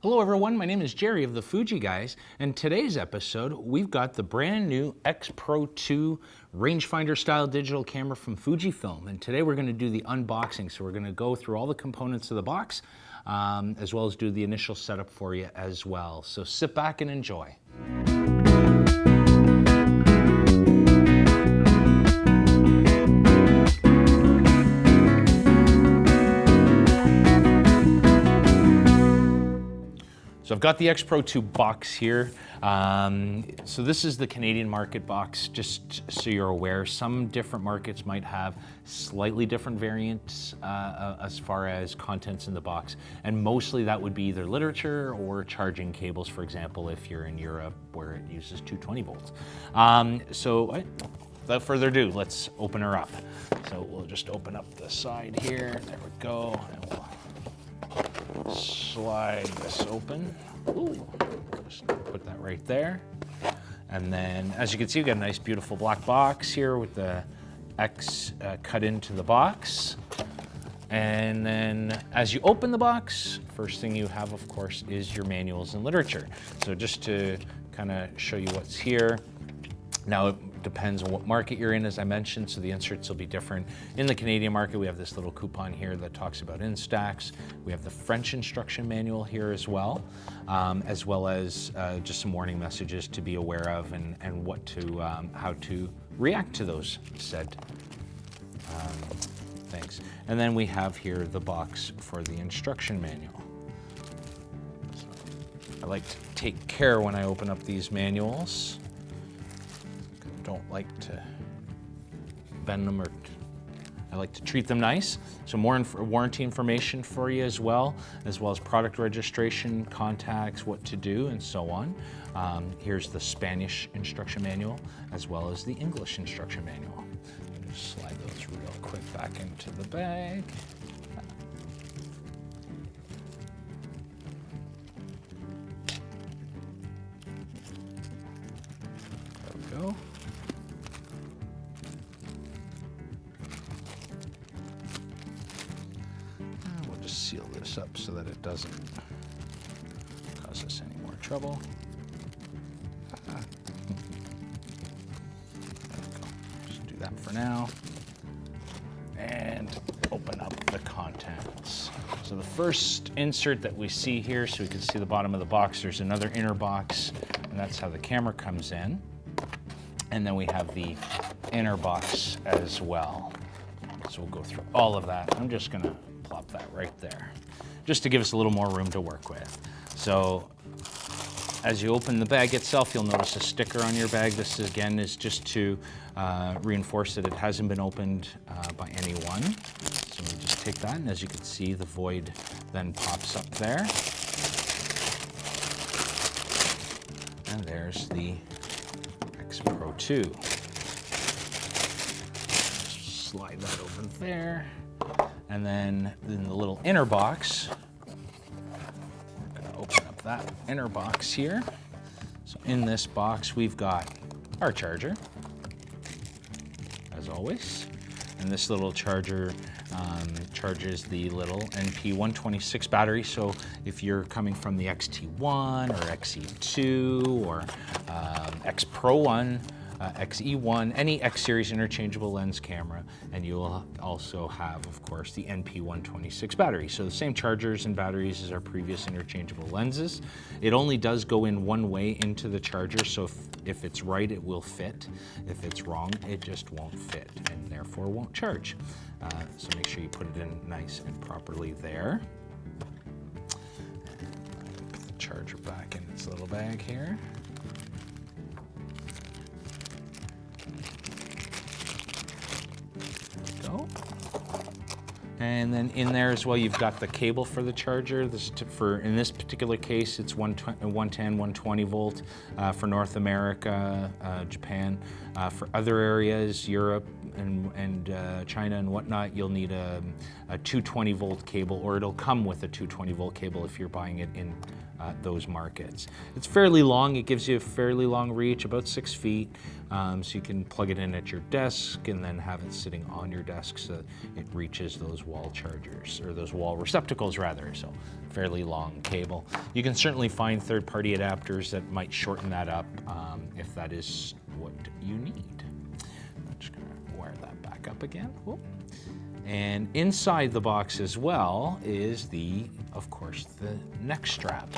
Hello everyone, my name is Jerry of the Fuji Guys, and today's episode we've got the brand new X-Pro2 rangefinder style digital camera from Fujifilm, and today we're going to do the unboxing. So we're going to go through all the components of the box as well as do the initial setup for you as well. So sit back and enjoy. So I've got the X-Pro2 box here. So this is the Canadian market box, just so you're aware. Some different markets might have slightly different variants as far as contents in the box. And mostly that would be either literature or charging cables, for example, if you're in Europe where it uses 220 volts. Without further ado, let's open her up. So we'll just open up the side here. There we go. And we'll slide this open. Ooh, just put that right there. And then, as you can see, we've got a nice, beautiful black box here with the X cut into the box. And then, as you open the box, first thing you have, of course, is your manuals and literature. So just to kind of show you what's here. Now, it depends on what market you're in, as I mentioned, so the inserts will be different. In the Canadian market, we have this little coupon here that talks about Instax. We have the French instruction manual here as well as just some warning messages to be aware of and what to, how to react to those said things. And then we have here the box for the instruction manual. So I like to take care when I open up these manuals. Don't like to bend them, or I like to treat them nice. So more warranty information for you as well as product registration, contacts, what to do, and so on. Here's the Spanish instruction manual as well as the English instruction manual. Just slide those real quick back into the bag. There we go. Seal this up so that it doesn't cause us any more trouble. There we go. Just do that for now. And open up the contents. So the first insert that we see here, so we can see the bottom of the box, there's another inner box, and that's how the camera comes in. And then we have the inner box as well. So we'll go through all of that. I'm just gonna plop that right there, just to give us a little more room to work with. So as you open the bag itself, you'll notice a sticker on your bag. This again is just to reinforce that it hasn't been opened by anyone. So we just take that, and as you can see, the void then pops up there. And there's the X-Pro2. Slide that open there. And then in the little inner box, we're going to open up that inner box here. So in this box, we've got our charger, as always. And this little charger charges the little NP126 battery. So if you're coming from the XT1 or XE2 or X Pro 1, XE1, any X series interchangeable lens camera, and you will also have, of course, the NP126 battery. So the same chargers and batteries as our previous interchangeable lenses. It only does go in one way into the charger, so if it's right, it will fit. If it's wrong, it just won't fit and therefore won't charge. So make sure you put it in nice and properly there. And put the charger back in its little bag here. And then in there as well, you've got the cable for the charger. This is in this particular case, it's 110, 120 volt for North America, Japan. For other areas, Europe and China and whatnot, you'll need a 220 volt cable, or it'll come with a 220 volt cable if you're buying it in those markets. It's fairly long. It gives you a fairly long reach, about 6 feet. So you can plug it in at your desk and then have it sitting on your desk so it reaches those wall chargers, or those wall receptacles rather, so fairly long cable. You can certainly find third-party adapters that might shorten that up if that is what you need. I'm just gonna wire that back up again. Whoop. And inside the box as well is of course, the neck strap.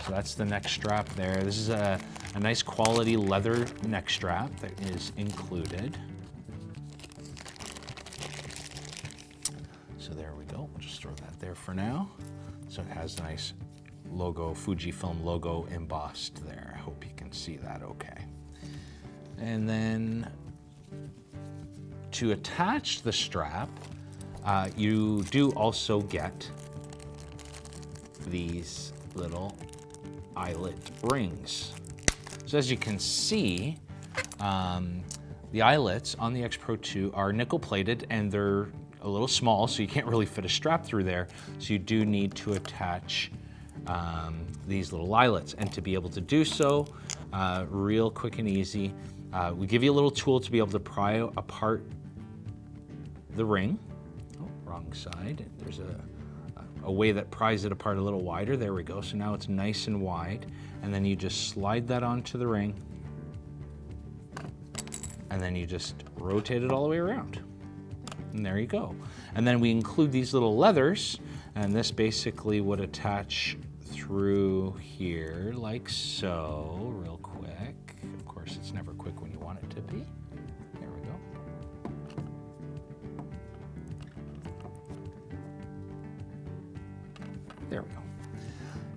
So that's the neck strap there. This is a nice quality leather neck strap that is included. So there we go. We'll just throw that there for now. So it has a nice logo, Fujifilm logo embossed there. I hope you can see that okay. And then to attach the strap, you do also get these little eyelet rings. So as you can see, the eyelets on the X-Pro2 are nickel plated and they're a little small, so you can't really fit a strap through there. So you do need to attach these little eyelets. And to be able to do so, real quick and easy, we give you a little tool to be able to pry apart the ring. Oh, wrong side. There's a way that pries it apart a little wider. There we go. So now it's nice and wide. And then you just slide that onto the ring. And then you just rotate it all the way around. And there you go. And then we include these little leathers, and this basically would attach through here like so, real quick. Of course, it's never quick when you want it to be. There we go. There we go.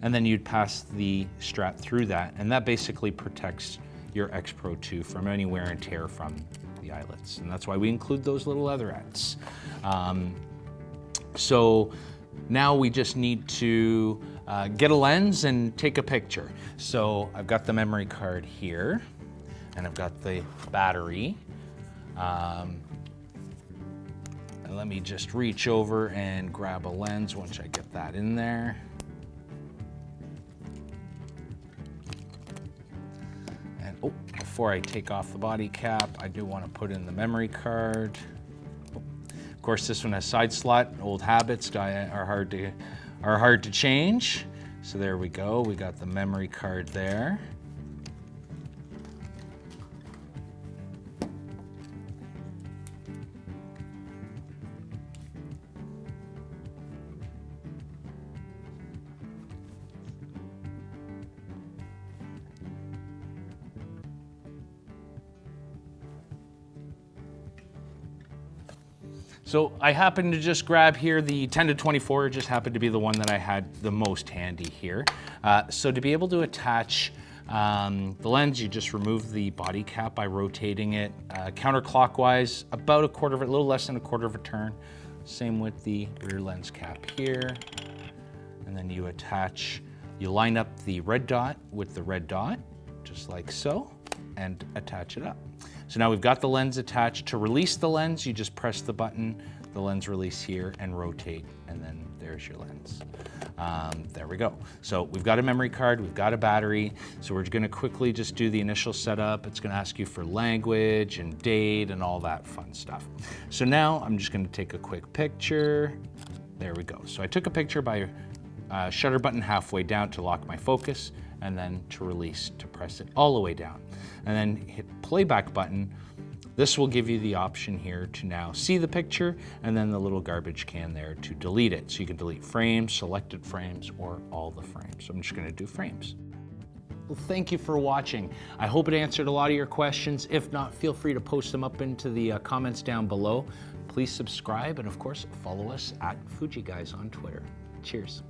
And then you'd pass the strap through that, and that basically protects your X-Pro2 from any wear and tear from the eyelets. And that's why we include those little leatherettes. So now we just need to get a lens and take a picture. So I've got the memory card here, and I've got the battery. And let me just reach over and grab a lens once I get that in there. And oh, before I take off the body cap, I do want to put in the memory card. Of course, this one has side slot. Old habits are hard to change. So there we go. We got the memory card there. So I happened to just grab here the 10-24, it just happened to be the one that I had the most handy here. So to be able to attach the lens, you just remove the body cap by rotating it counterclockwise, about a little less than a quarter of a turn. Same with the rear lens cap here. And then you line up the red dot with the red dot, just like so, and attach it up. So now we've got the lens attached. To release the lens, you just press the button, the lens release here, and rotate, and then there's your lens. There we go. So we've got a memory card, we've got a battery, so we're gonna quickly just do the initial setup. It's gonna ask you for language and date and all that fun stuff. So now I'm just gonna take a quick picture. There we go. So I took a picture by shutter button halfway down to lock my focus, and then to release, to press it all the way down. And then hit playback button. This will give you the option here to now see the picture, and then the little garbage can there to delete it. So you can delete frames, selected frames, or all the frames. So I'm just gonna do frames. Well, thank you for watching. I hope it answered a lot of your questions. If not, feel free to post them up into the comments down below. Please subscribe, and of course, follow us at Fuji Guys on Twitter. Cheers.